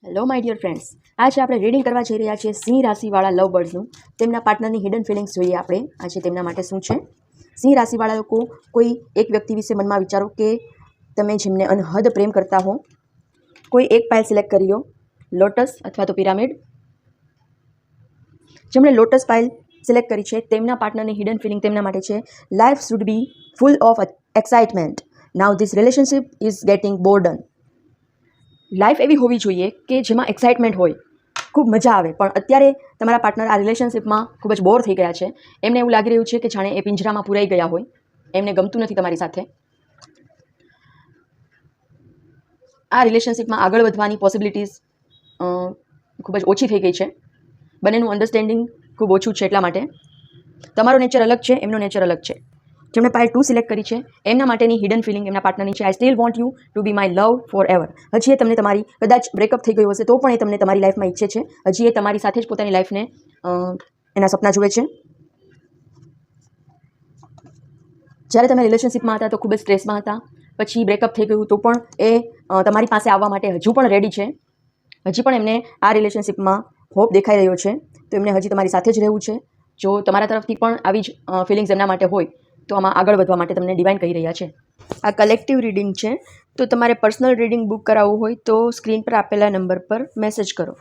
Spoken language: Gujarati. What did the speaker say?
હેલો માય ડિયર ફ્રેન્ડ્સ, આજે આપણે રીડિંગ કરવા જઈ રહ્યા છીએ સિંહ રાશિવાળા લવ બર્ડ્સનું. તેમના પાર્ટનરની હિડન ફિલિંગ્સ જોઈએ આપણે આજે તેમના માટે શું છે. સિંહ રાશિવાળા લોકો કોઈ એક વ્યક્તિ વિશે મનમાં વિચારો કે તમે જેમને અનહદ પ્રેમ કરતા હો. કોઈ એક પાયલ સિલેક્ટ કરી લો, લોટસ અથવા તો પિરામિડ. જેમણે લોટસ પાયલ સિલેક્ટ કરી છે તેમના પાર્ટનરની હિડન ફિલિંગ તેમના માટે છે life should be full of excitement. Now this relationship is getting Bourdon. Life એવી હોવી જોઈએ કે જેમાં એક્સાઇટમેન્ટ હોય, ખૂબ મજા આવે. પણ અત્યારે તમારા પાર્ટનર આ રિલેશનશિપમાં ખૂબ જ બોર થઈ ગયા છે. એમને એવું લાગી રહ્યું છે કે જાણે એ પિંજરામાં પૂરાઈ ગયા હોય. એમને ગમતું નથી તમારી સાથે. આ રિલેશનશિપમાં આગળ વધવાની પોસિબિલિટીઝ ખૂબ જ ઓછી થઈ ગઈ છે. બંનેનું અન્ડરસ્ટેન્ડિંગ ખૂબ ઓછું છે. એટલા માટે તમારો નેચર અલગ છે, એમનો નેચર અલગ છે. જેમણે પાયલ 2 સિલેક્ટ કરી છે એમના માટેની હિડન ફિલિંગ એમના પાર્ટનરની છે I still want you to be my love forever. હજી એ તમને તમારી કદાચ બ્રેકઅપ થઈ ગયું હશે તો પણ એ તમને તમારી લાઈફમાં ઈચ્છે છે. હજી એ તમારી સાથે જ પોતાની લાઈફને એના સપના જુએ છે. જ્યારે તમે રિલેશનશિપમાં હતા તો ખૂબ જ સ્ટ્રેસમાં હતા. પછી બ્રેકઅપ થઈ ગયું તો પણ એ તમારી પાસે આવવા માટે હજુ પણ રેડી છે. હજી પણ એમને આ રિલેશનશિપમાં હોપ દેખાઈ રહ્યો છે. તો એમને હજી તમારી સાથે જ રહેવું છે. જો તમારા તરફથી પણ આવી જ ફિલિંગ્સ એમના માટે હોય તો આમાં આગળ વધવા માટે તમને ડિવાઇન કહી રહ્યા છે. આ કલેક્ટિવ રીડિંગ છે. તો તમારે પર્સનલ રીડિંગ બુક કરાવવું હોય તો સ્ક્રીન પર આપેલા નંબર પર મેસેજ કરો.